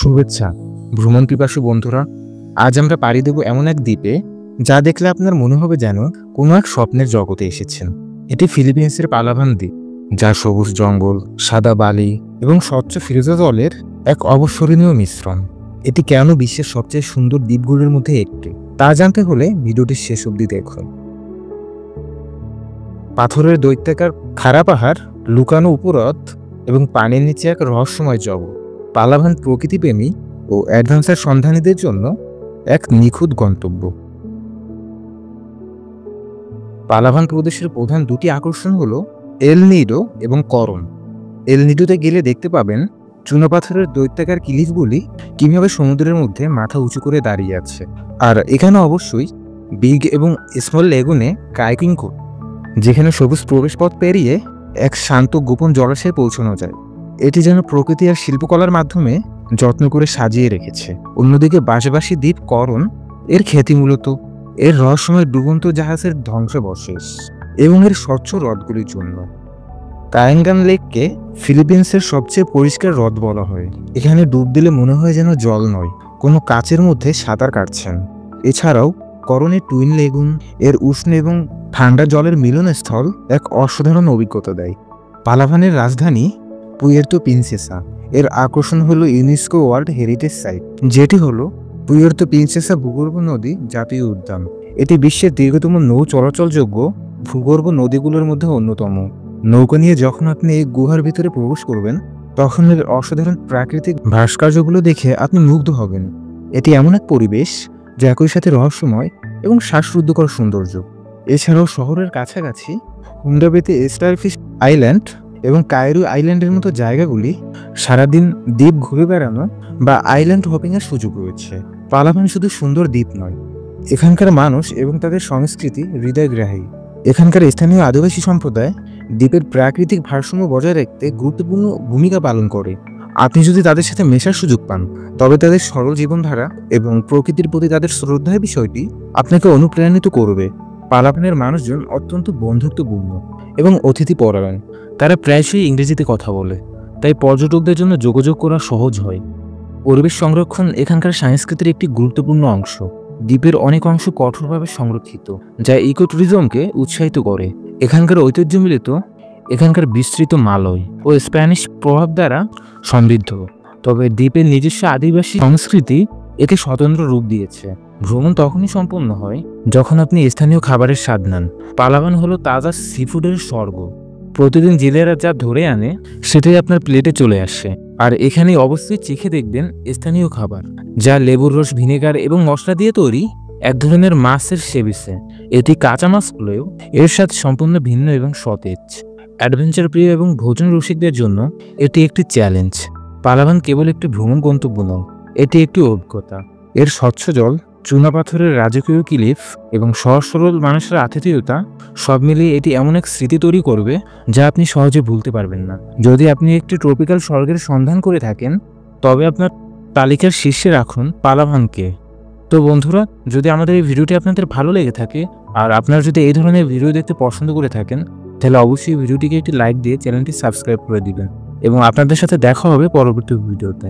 শুভেচ্ছা ভ্রমণ পিপাসু বন্ধুরা। আজ আমরা পাড়ি দেব এমন এক দ্বীপে যা দেখলে আপনার মনে হবে যেন কোনো এক স্বপ্নের জগতে এসেছেন। এটি ফিলিপিন্সের পালাভান দ্বীপ, যা সবুজ জঙ্গল, সাদা বালি এবং স্বচ্ছ ফিরোজা জলের এক অবিস্মরণীয় মিশ্রণ। এটি কেন বিশ্বের সবচেয়ে সুন্দর দ্বীপগুলোর মধ্যে একটি, তা জানতে হলে ভিডিওটির শেষ অবধি দেখুন। পাথরের দৈত্যাকার খাড়া পাহাড়, লুকানো উপহ্রদ এবং পানির নিচে এক রহস্যময় জগৎ। পালাভান প্রকৃতিপ্রেমী ও অ্যাডভেঞ্চার সন্ধানীদের জন্য এক নিখুঁত গন্তব্য। পালাভান প্রদেশের প্রধান দুটি আকর্ষণ হল এল নিডো এবং করন। এল নিডোতে গেলে দেখতে পাবেন চুনাপাথরের দৈত্যাকার কিলিফগুলি কিভাবে সমুদ্রের মধ্যে মাথা উঁচু করে দাঁড়িয়ে আছে। আর এখানে অবশ্যই বিগ এবং স্মল লেগুনে কায়াকিং করুন, যেখানে সবুজ প্রবেশপথ পেরিয়ে এক শান্ত গোপন জলাশয়ে পৌঁছানো যায়। এটি যেন প্রকৃতি আর শিল্পকলার মাধ্যমে যত্ন করে সাজিয়ে রেখেছে। অন্যদিকে বাঁশবাসী দ্বীপ করন, এর খ্যাতি মূলত এর রহস্যময় ডুবন্ত জাহাজের ধ্বংসাবশেষ এবং এর স্বচ্ছ হ্রদগুলির জন্য। কায়াঙ্গান লেককে ফিলিপিন্সের সবচেয়ে পরিষ্কার হ্রদ বলা হয়। এখানে ডুব দিলে মনে হয় যেন জল নয়, কোনো কাচের মধ্যে সাঁতার কাটছেন। এছাড়াও করনের টুইন লেগুন এর উষ্ণ এবং ঠান্ডা জলের মিলনস্থল এক অসাধারণ অভিজ্ঞতা দেয়। পালাভানের রাজধানী পুয়ের্তো প্রিন্সেসা, এর আকর্ষণ হলো ইউনেস্কো ওয়ার্ল্ড হেরিটেজ সাইট, যেটি হলো পুয়ের্তো প্রিন্সেসা ভূগর্ভ নদী জাতীয় উদ্যান। এটি বিশ্বের দীর্ঘতম নৌ চলাচলযোগ্য ভূগর্ভ নদীগুলোর মধ্যে অন্যতম। নৌকা নিয়ে যখন আপনি এই গুহার ভিতরে প্রবেশ করবেন, তখন এর অসাধারণ প্রাকৃতিক ভাস্কর্যগুলো দেখে আপনি মুগ্ধ হবেন। এটি এমন এক পরিবেশ যা একই সাথে রহস্যময় এবং শ্বাসরুদ্ধকর সৌন্দর্য। এছাড়াও শহরের কাছাকাছি হুন্ডাবেতে স্টারফিশ আইল্যান্ড এবং কায়রো আইল্যান্ডের মতো জায়গাগুলি সারাদিন দ্বীপ ঘুরে বেড়ানো বা আইল্যান্ড হপিংয়ের সুযোগ রয়েছে। পালাভান শুধু সুন্দর দ্বীপ নয়, এখানকার মানুষ এবং তাদের সংস্কৃতি হৃদয়গ্রাহী। এখানকার স্থানীয় আদিবাসী সম্প্রদায় দ্বীপের প্রাকৃতিক ভারসাম্য বজায় রাখতে গুরুত্বপূর্ণ ভূমিকা পালন করে। আপনি যদি তাদের সাথে মেশার সুযোগ পান, তবে তাদের সরল জীবনধারা এবং প্রকৃতির প্রতি তাদের শ্রদ্ধার বিষয়টি আপনাকে অনুপ্রাণিত করবে। পালাভানের মানুষজন অত্যন্ত বন্ধুত্বপূর্ণ এবং অতিথিপরায়ণ। তারা প্রায়শই ইংরেজিতে কথা বলে, তাই পর্যটকদের জন্য যোগাযোগ করা সহজ হয়। পরিবেশ সংরক্ষণ এখানকার সংস্কৃতির একটি গুরুত্বপূর্ণ অংশ। দ্বীপের অনেক অংশ কঠোরভাবে সংরক্ষিত, যা ইকো ট্যুরিজমকে উৎসাহিত করে। এখানকার ঐতিহ্য মিলিত এখানকার বিস্তৃত মালয় ও স্প্যানিশ প্রভাব দ্বারা সমৃদ্ধ, তবে দ্বীপের নিজস্ব আদিবাসী সংস্কৃতি একে স্বতন্ত্র রূপ দিয়েছে। ভ্রমণ তখনই সম্পন্ন হয় যখন আপনি স্থানীয় খাবারের স্বাদ নেন। পালাভান হলো তাজা সিফুডের স্বর্গ। প্রতিদিন জেলেরা যা ধরে আনে সেটাই আপনার প্লেটে চলে আসে। আর এখানে অবশ্যই চেখে দেখবেন স্থানীয় খাবার, যা লেবুর রস, ভিনেগার এবং মশলা দিয়ে তৈরি এক ধরনের মাছের সেবিসে। এটি কাঁচা মাছ হলেও এর স্বাদ সম্পূর্ণ ভিন্ন এবং সতেজ। অ্যাডভেঞ্চার প্রিয় এবং ভোজন রসিকদের জন্য এটি একটি চ্যালেঞ্জ। পালাভান কেবল একটি ভ্রমণ গন্তব্য নয়, এটি একটি অভিজ্ঞতা। এর স্বচ্ছ জল, চুনাপাথরের রাজকীয় ক্লিফ এবং সহজ সরল মানুষের আতিথেয়তা সব মিলিয়ে এটি এমন এক স্মৃতি তৈরি করবে যা আপনি সহজে ভুলতে পারবেন না। যদি আপনি একটি ট্রপিক্যাল স্বর্গের সন্ধান করে থাকেন, তবে আপনার তালিকার শীর্ষে রাখুন পালাভানকে। তো বন্ধুরা, যদি আমাদের এই ভিডিওটি আপনাদের ভালো লেগে থাকে আর আপনারা যদি এই ধরনের ভিডিও দেখতে পছন্দ করে থাকেন, তাহলে অবশ্যই ভিডিওটিকে একটি লাইক দিয়ে চ্যানেলটি সাবস্ক্রাইব করে দিবেন এবং আপনাদের সাথে দেখা হবে পরবর্তী ভিডিওতে।